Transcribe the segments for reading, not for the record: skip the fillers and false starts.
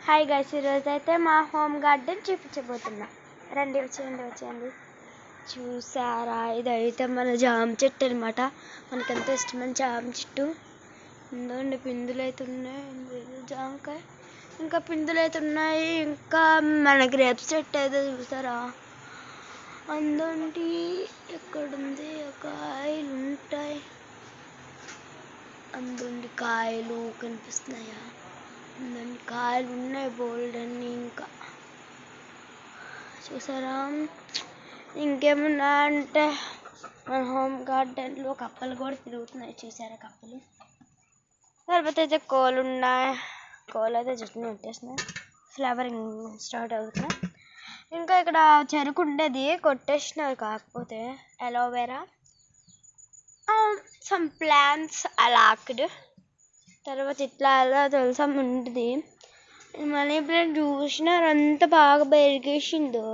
Hi guys, ఈరోజు అయితే మా హోమ్ గార్డెన్ చూపించబోతున్నా. రండి, వచ్చేయండి. చూసారా, ఇదైతే మన జామ చెట్టు అనమాట. మనకెంతో ఇష్టమైన జామ చెట్టు. ఇందులో పిందులు అయితే ఉన్నాయి, జామకాయ ఇంకా పిందులు అయితే ఉన్నాయి. ఇంకా మన గ్రేప్ చెట్టు అయితే చూసారా, అందుంటి ఎక్కడుంది, కాయలు ఉంటాయి. అందుండి కాయలు కనిపిస్తున్నాయా? అందుండి కాయలు ఉన్నాయి బోల్డ్ అన్ని. ఇంకా చూసారా, ఇంకేమున్నా అంటే మన హోమ్ గార్డెన్లో కప్పలు కూడా తిరుగుతున్నాయి. చూసారా కప్పలు. తర్వాత అయితే కోళ్ళు ఉన్నాయి. కోళ్ళు అయితే జుట్టు పెట్టేసినాయి, ఫ్లవరింగ్ స్టార్ట్ అవుతున్నాయి. ఇంకా ఇక్కడ చెరుకు ఉండేది కొట్టేసినారు, కాకపోతే అలోవెరా సమ్ ప్లాంట్స్ అలాక్డ్. తర్వాత ఇట్లా అలా తెలుసా ఉంటుంది. మనీ ప్లాంట్ చూసినారు అంత బాగా పెరిగేసిందో.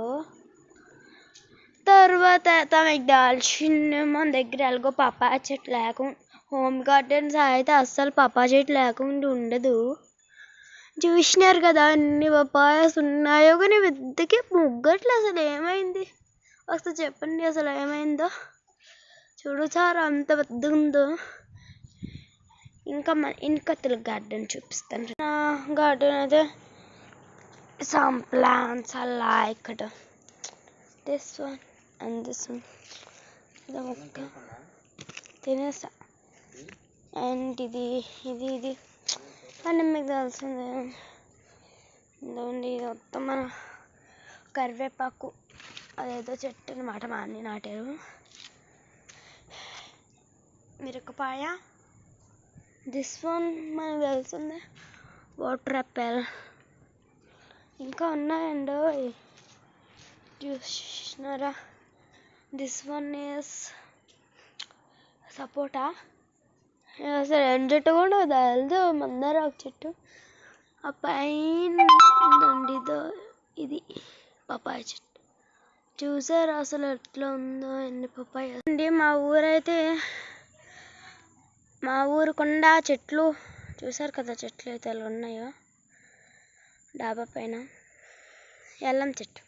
తర్వాత తనకి దాల్చిన మన దగ్గర ఎలాగో పపాయ చెట్టు లేకుండా, హోమ్ గార్డెన్స్ అయితే అస్సలు పపాయ చెట్టు లేకుండా ఉండదు. చూసినారు కదా అన్ని పపాయాస్ ఉన్నాయో, కానీ వెద్దకి ముగ్గట్లు. అసలు ఏమైంది ఒకసారి చెప్పండి, అసలు ఏమైందో. చూడు సార్, అంత పెద్దగా ఉందో. ఇంకా తెలుగు గార్డెన్ చూపిస్తాను. నా గార్డెన్ అయితే some plants are liked this one and this one. ఒక్క తినేసా. అండ్ ఇది అని మీకు తెలిసిందే. ఇది మొత్తం మన కరివేపాకు, అదేదో చెట్టు అనమాట, మా అన్ని నాటారు. మిరపకాయ, దిస్ వన్ మనకు తెలిసిందే, వాటర్ యాపిల్. ఇంకా ఉన్నాయండి చూసినారా. దిస్ వన్ ఈస్ సపోటా. అసలు ఏం చెట్టు కూడా తెలుసు, మందారాకు చెట్టు. ఆ పైన ఇది పపాయ చెట్టు. చూసారా అసలు ఎట్లా ఉందో, ఎన్ని పపాయ అండి. మా ఊరుకుండా చెట్లు చూసారు కదా, చెట్లు అయితే ఎలా ఉన్నాయో. డాబా పైన ఎల్లం చెట్టు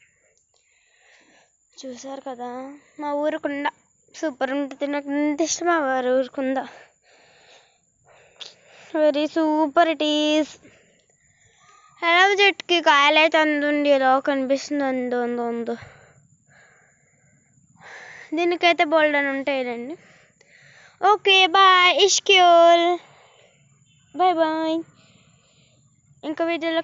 చూసారు కదా. మా ఊరుకుండా సూపర్ ఉంటుంది. నాకు ఎంత ఇష్టం మా ఊరుకుందా, వెరీ సూపర్ ఇట్ ఈస్. ఎల్లం చెట్టుకి కాయలు అయితే అందుండి ఎలా కనిపిస్తుంది, అందో. దీనికైతే బోల్డ్ అని ఉంటాయండి. ఓకే బాయ్ ఇష్క్యూల్, బాయ్. ఇంకా వీడియోలో